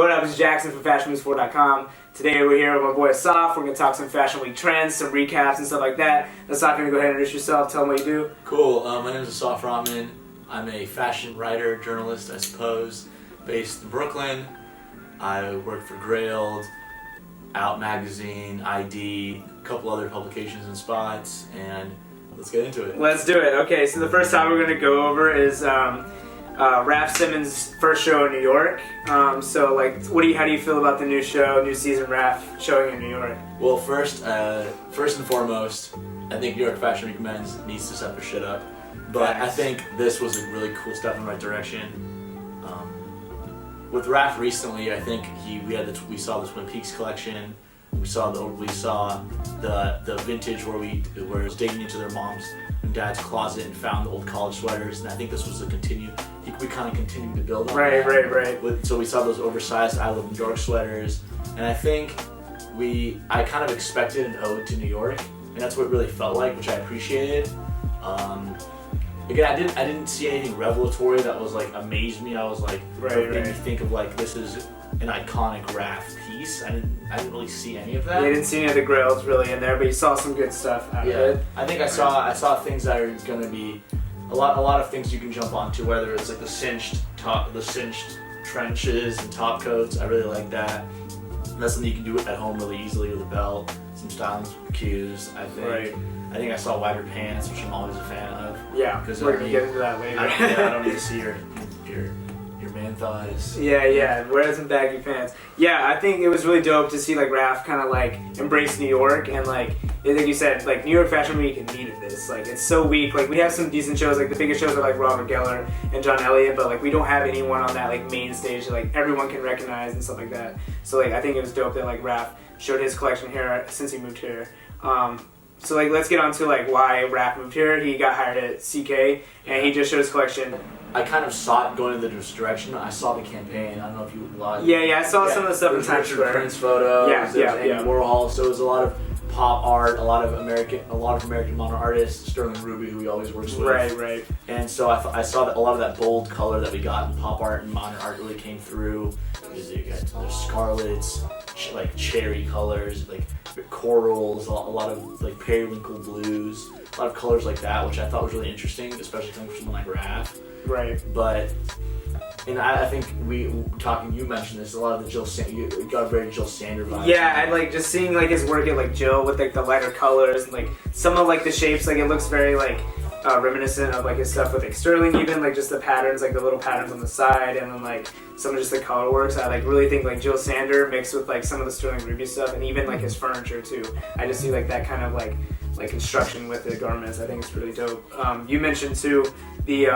Yo, what up? This is Jackson from FashionMoves4.com. Today we're here with my boy Asaf. We're going to talk some Fashion Week trends, some recaps and stuff like that. Asaf, you going to go ahead and introduce yourself, tell them what you do. Cool. My name is Asaf Rotman. I'm a fashion writer, journalist, I suppose, based in Brooklyn. I work for Grailed, Out Magazine, ID, a couple other publications and spots, and let's get into it. Let's do it. Okay, so the first topic we're going to go over is Raph Simmons' first show in New York. How do you feel about the new show, new season Raph showing in New York? Well, first and foremost, I think New York Fashion Week Men's needs to step their shit up. But I think this was a really cool step in the right direction. With Raph recently, I think we saw the Twin Peaks collection. We saw the vintage where it was digging into their mom's and dad's closet and found the old college sweaters, and I think this was we kind of continued to build on that. Right. So we saw those oversized I Live in New York sweaters, and I think I kind of expected an ode to New York, and that's what it really felt like, which I appreciated. Again, I didn't see anything revelatory that was like amazed me. I was like, made me think of like this is an iconic Raph piece. I didn't really see any of that. You didn't see any of the grails really in there, but you saw some good stuff out of it. I think I saw things that are gonna be a lot of things you can jump onto, whether it's like the cinched trenches and top coats. I really like that. And that's something you can do at home really easily with a belt, some styling cues. I think I saw wider pants, which I'm always a fan of. Yeah, because we're gonna get into that later. I don't need to see your man thighs. Yeah, wear some baggy pants. Yeah, I think it was really dope to see like Raph kind of like embrace New York, and like you said, like New York Fashion Week needed this. Like it's so weak. Like we have some decent shows, like the biggest shows are like Robert Geller and John Elliott, but like we don't have anyone on that like main stage that like everyone can recognize and stuff like that. So like I think it was dope that like Raph showed his collection here since he moved here. So like let's get on to like why Raph moved here. He got hired at CK and he just showed his collection. I kind of saw it going in this direction. I saw the campaign. I don't know if you watched. Yeah, I saw some of the stuff in Times Square. Prince photos. Yeah. Warhol. So it was a lot of pop art, a lot of American modern artists. Sterling Ruby, who he always works with. Right. And so I saw that a lot of that bold color that we got in pop art and modern art really came through. There's scarlets, like cherry colors, like corals, a lot of like periwinkle blues, a lot of colors like that, which I thought was really interesting, especially coming from someone like Raph. Right. But, and I think you mentioned this, a lot of the you got a very Jill Sander vibe. Yeah, I like just seeing like his work at like Jill with like the lighter colors and like some of like the shapes, like it looks very like reminiscent of like his stuff with like Sterling, even like just the patterns, like the little patterns on the side, and then like some of just the color works. I like really think like Jill Sander mixed with like some of the Sterling Ruby stuff, and even like his furniture too. I just see like that kind of like construction with the garments. I think it's really dope. You mentioned too the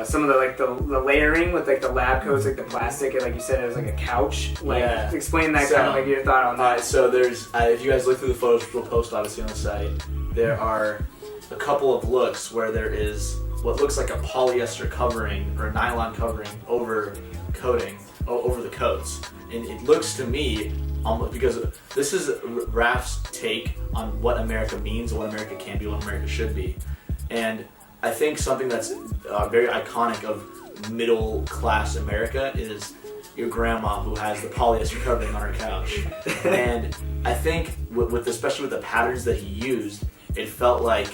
some of the like the layering with like the lab coats, like the plastic, and like you said, it was like a couch. Explain that kind of like your thought on that. Alright, so there's if you guys look through the photos, which we'll post obviously on the site, there are a couple of looks where there is what looks like a polyester covering or a nylon covering over the coats, and it looks to me almost, because this is Raph's take on what America means, what America can be, what America should be, and I think something that's very iconic of middle class America is your grandma who has the polyester covering on her couch. And I think especially with the patterns that he used, it felt like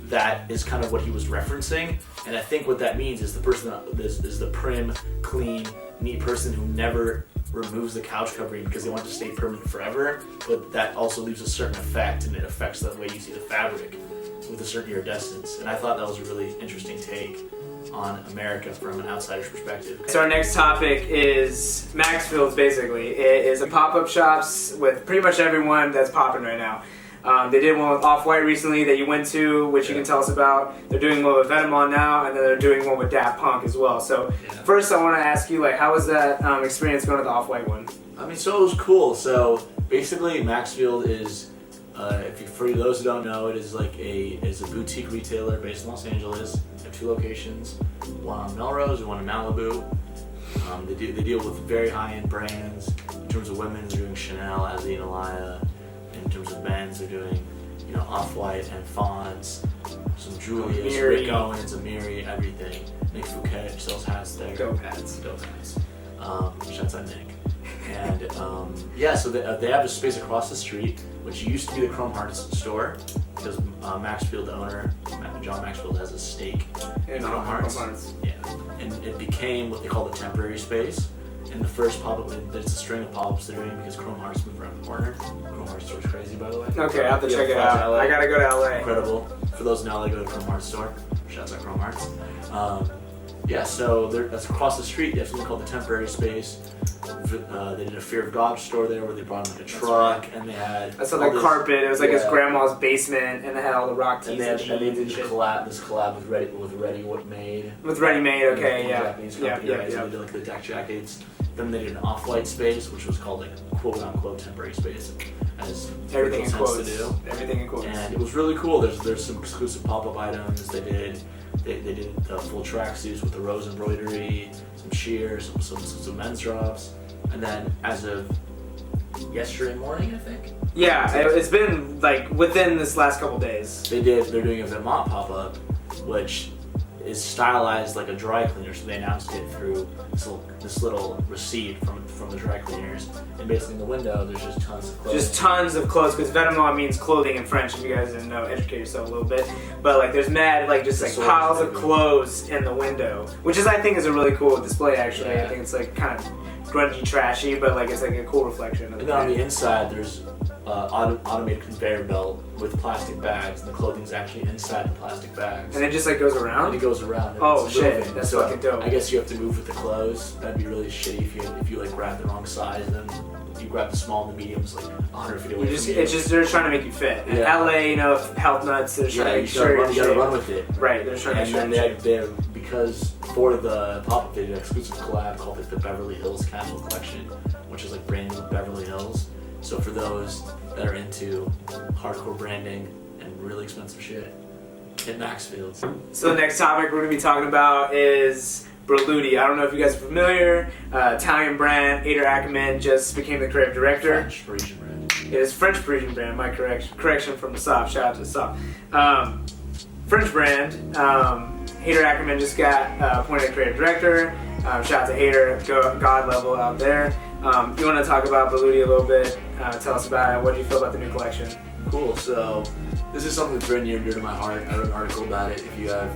that is kind of what he was referencing. And I think what that means is the person is the prim, clean, neat person who never removes the couch covering because they want it to stay permanent forever, but that also leaves a certain effect, and it affects the way you see the fabric with a certain iridescence. And I thought that was a really interesting take on America from an outsider's perspective. So our next topic is Maxfield's. Basically, it is a pop-up shops with pretty much everyone that's popping right now. They did one with Off-White recently that you went to, which you can tell us about. They're doing one with Venomon now, and then they're doing one with Daft Punk as well. So first I want to ask you, like, how was that experience going to the Off-White one? I mean, so it was cool. So basically Maxfield is, for those who don't know, it is is a boutique retailer based in Los Angeles. They have 2 locations, one on Melrose and one in Malibu. They deal with very high-end brands. In terms of women, they're doing Chanel, Azzy and Alaya. In terms of men's, they're doing, Off-White and Fonz, some Julius, Rick Owens, Amiri, everything. Nick Fouquet sells hats there. Dope hats. Shouts out Nick. And yeah, so they have a space across the street, which used to be the Chrome Hearts store, because Maxfield, the owner, John Maxfield, has a stake in Chrome Hearts. Yeah, and it became what they call the temporary space. And the first pop-up, there's a string of pop-ups they're doing because Chrome Hearts moved around the corner. Chrome Hearts store's crazy, by the way. Okay, I'll have to check it out. I gotta go to LA. Incredible. For those in LA, go to Chrome Hearts store. Shouts out Chrome Hearts. Yeah, so that's across the street. They have something called the temporary space. They did a Fear of God store there where they brought in like a truck, and they had. I saw the carpet. It was like his grandma's basement, and they had all the rock tees and they did this collab with Ready What Made. With Ready Made, okay, yeah. Japanese company, right? So they did like the deck jackets. Then they did an off-white space, which was called like quote-unquote temporary space. As everything in quotes. To do. Everything in quotes. And it was really cool. There's some exclusive pop-up items. They did the full tracksuits with the rose embroidery, some sheers, some men's drops, and then as of yesterday morning, I think. Yeah, it's been like within this last couple days. They're doing a Vermont pop-up, which is stylized like a dry cleaner. So they announced it through this little receipt from the dry cleaners, and basically in the window there's just tons of clothes. Just tons of clothes, because Vêtements means clothing in French. If you guys didn't know, educate yourself a little bit. But like, there's mad like just like piles of clothes in the window, which is I think is a really cool display. Actually, yeah. I think it's like kind of grungy, trashy, but like it's like a cool reflection. And then on the inside, there's automated conveyor belt with plastic bags, and the clothing's actually inside the plastic bags. And it just like goes around? And it goes around. Oh shit, that's fucking dope. I guess you have to move with the clothes. That'd be really shitty if you like grab the wrong size, and then you grab the small and the mediums like 100 feet away from you. It's just they're trying to make you fit. In LA, you know, health nuts, they're trying to make sure you gotta run with it. Right, they're trying to make sure. And then because for the pop-up, they did an exclusive collab called the Beverly Hills Casual Collection, which is like branding with Beverly Hills. So for those that are into hardcore branding and really expensive shit, hit Maxfield's. So the next topic we're going to be talking about is Berluti. I don't know if you guys are familiar. Italian brand. Ader Ackerman just became the creative director. French Parisian brand. It is French Parisian brand. My correction from Asaf. Shout out to Asaf. French brand. Ader Ackerman just got appointed creative director. Shout out to Ader. God level out there. You want to talk about Berluti a little bit? Tell us about it. What do you feel about the new collection? Cool. So this is something that's very near and dear to my heart. I wrote an article about it. If you have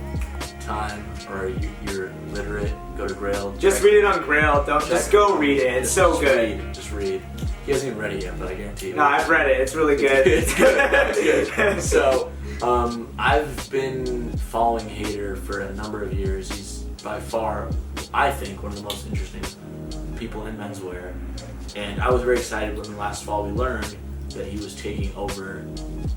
time or you're literate, go to Grail. Just read it on Grail. Just go read it. It's so good. Just read. He hasn't even read it yet, but I guarantee you. No, I've read it. It's really good. It's good. It's good. So I've been following Hader for a number of years. He's by far, I think, one of the most interesting people in menswear. And I was very excited when last fall we learned that he was taking over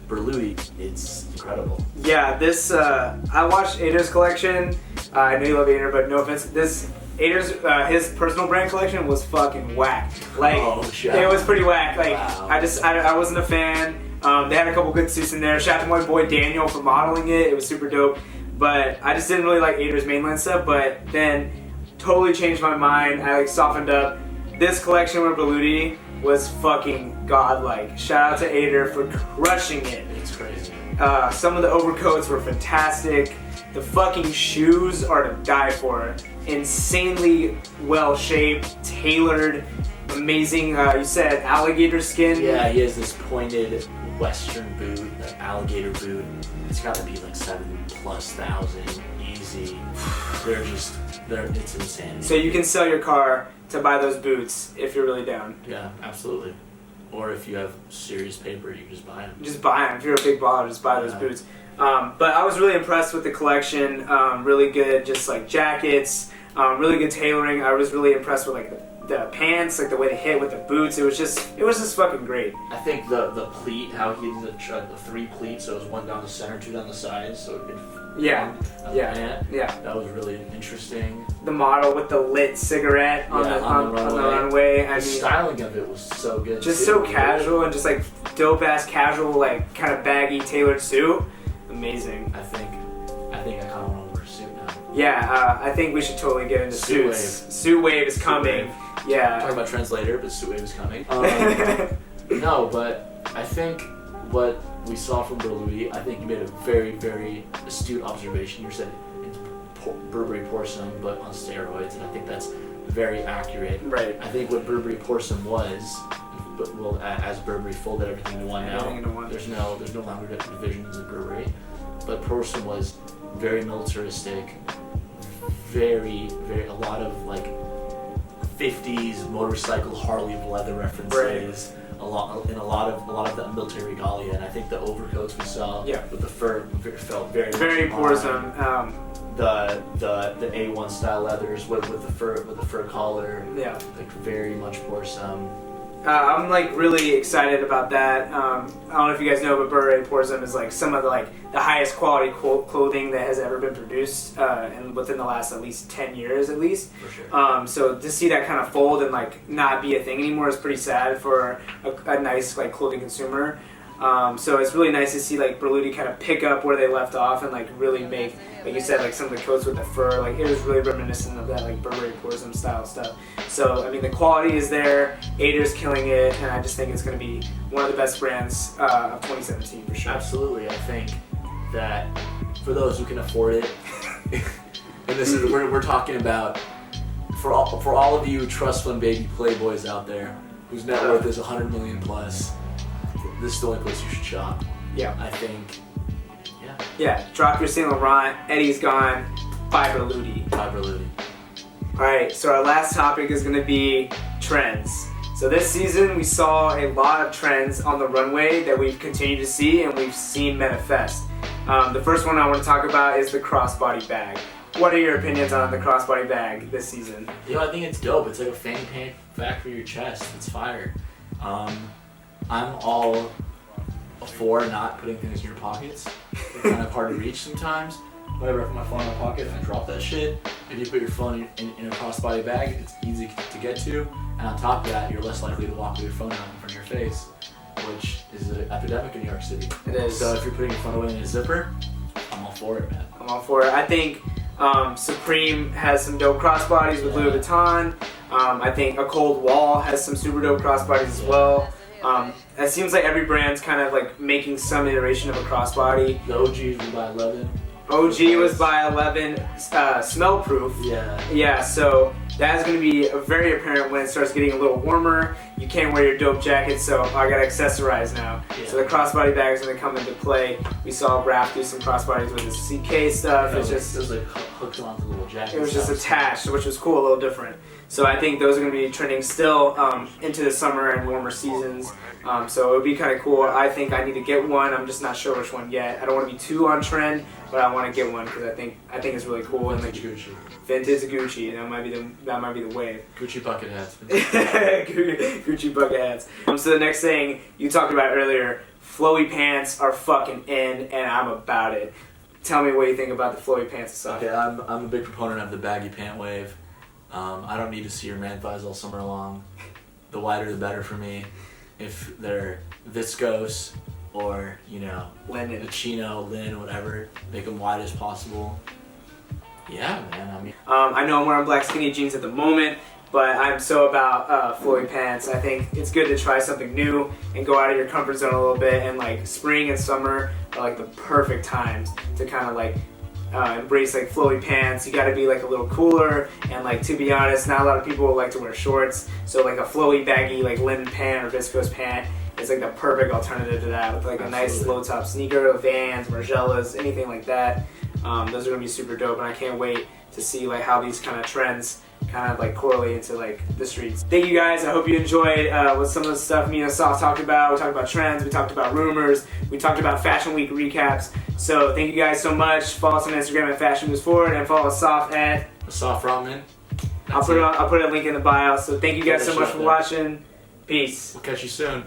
Berluti. It's incredible. Yeah, this, I watched Ader's collection. I know you love Ader, but no offense. This, Ader's, his personal brand collection was fucking whack. Like, it was pretty whack. Like, wow. I wasn't a fan. They had a couple good suits in there. Shout out to my boy Daniel for modeling it. It was super dope. But I just didn't really like Ader's mainline stuff, but then totally changed my mind. I like softened up. This collection with Berluti was fucking godlike. Shout out to Ader for crushing it. It's crazy. Some of the overcoats were fantastic. The fucking shoes are to die for. Insanely well shaped, tailored, amazing. You said alligator skin. Yeah, he has this pointed Western boot, an alligator boot. It's got to be like 7,000+ easy. It's insane. So you can sell your car to buy those boots if you're really down. Yeah, absolutely. Or if you have serious paper, you can just buy them. Just buy them. If you're a big baller, just buy those boots. But I was really impressed with the collection. Really good, just like jackets. Really good tailoring. I was really impressed with like the pants, like the way they hit with the boots. It was just fucking great. I think the pleat, how he did the 3 pleats, so it was 1 down the center, 2 down the sides, so it could. Yeah. That was really interesting. The model with the lit cigarette on the runway. The styling of it was so good. Just so casual and just like dope ass casual, like kind of baggy tailored suit. Amazing. I think I kind of want to wear a suit now. Yeah, I think we should totally get into suits. Suit wave is coming. Yeah. I'm talking about translator, but suit wave is coming. No, but I think what we saw from Berluti, I think you made a very, very astute observation. You said it's Burberry porcelain, but on steroids, and I think that's very accurate. Right. I think what Burberry Porcelain was, but well, as Burberry folded everything into one now, Everything into one. there's no longer divisions of Burberry, but Porcelain was very militaristic, very a lot of like 50s motorcycle Harley leather references. A lot of the military regalia, and I think the overcoats we saw with the fur felt very Porcelain. The A1 style leathers with the fur collar. Yeah. Like very much Porcelain. I'm like really excited about that. I don't know if you guys know, but Burberry Porcelain is like some of the highest quality clothing that has ever been produced, and within the last at least 10 years at least. For sure. So to see that kind of fold and like not be a thing anymore is pretty sad for a nice like clothing consumer. So it's really nice to see like Berluti kind of pick up where they left off and like really make, like you said, like some of the coats with the fur, like it was really reminiscent of that like Burberry Porcelain style stuff. So I mean the quality is there, Ader's killing it, and I just think it's going to be one of the best brands of 2017 for sure. Absolutely, I think that for those who can afford it, and this is we're talking about for all of you trust fund baby playboys out there whose net worth is 100 million plus. This is the only place you should shop. Yeah. I think. Yeah. Drop your Saint Laurent. Eddie's gone. Buy Berluti. Buy Berluti. All right. So our last topic is going to be trends. So this season we saw a lot of trends on the runway that we've continued to see and we've seen manifest. The first one I want to talk about is the crossbody bag. What are your opinions on the crossbody bag this season? I think it's dope. It's like a fanny pack back for your chest. It's fire. I'm all for not putting things in your pockets. It's kind of hard to reach sometimes. Whenever I put my phone in my pocket and I drop that shit, if you put your phone in a crossbody bag, it's easy to get to. And on top of that, you're less likely to walk with your phone out in front of your face, which is an epidemic in New York City. It is. So if you're putting your phone away in a zipper, I'm all for it, man. I'm all for it. I think Supreme has some dope crossbodies with Louis Vuitton. I think A Cold Wall has some super dope crossbodies as well. It seems like every brand's kind of like making some iteration of a crossbody. The OG was by 11. OG was by 11, smell proof. Yeah, so that's going to be very apparent when it starts getting a little warmer. You can't wear your dope jacket, so I got to accessorize now. Yeah. So the crossbody bag is going to come into play. We saw Raph do some crossbodies with his CK stuff. Yeah, it's just it was like hooked onto the little jacket. it was just attached, which was cool, a little different. So I think those are going to be trending still into the summer and warmer seasons. So it would be kind of cool. I think I need to get one. I'm just not sure which one yet. I don't want to be too on trend, but I want to get one because I think it's really cool. And like Gucci. Vintage Gucci. That might be the wave. Gucci bucket hats. Gucci bucket hats. So the next thing you talked about earlier, flowy pants are fucking in, and I'm about it. Tell me what you think about the flowy pants stuff. Okay, I'm a big proponent of the baggy pant wave. I don't need to see your man thighs all summer long. The wider the better for me. If they're viscose or, linen, a chino, linen, whatever, make them wide as possible. Yeah, man, I mean. I know I'm wearing black skinny jeans at the moment, but I'm so about flowy pants. I think it's good to try something new and go out of your comfort zone a little bit, and like spring and summer are like the perfect times to kind of like embrace like flowy pants. You gotta be like a little cooler, and like to be honest, not a lot of people like to wear shorts, so like a flowy baggy like linen pant or viscose pant is like the perfect alternative to that with like a nice low top sneaker, Vans, Margielas, anything like that. Those are gonna be super dope, and I can't wait to see like how these kind of trends kind of like correlate into like the streets. Thank you guys. I hope you enjoyed what some of the stuff me and Asaf talked about. We talked about trends, we talked about rumors, we talked about Fashion Week recaps. So thank you guys so much. Follow us on Instagram at Fashion Moves Forward, and follow Asaf at Asaf Rotman. I'll put a link in the bio. So thank you guys so much for watching. Peace. We'll catch you soon.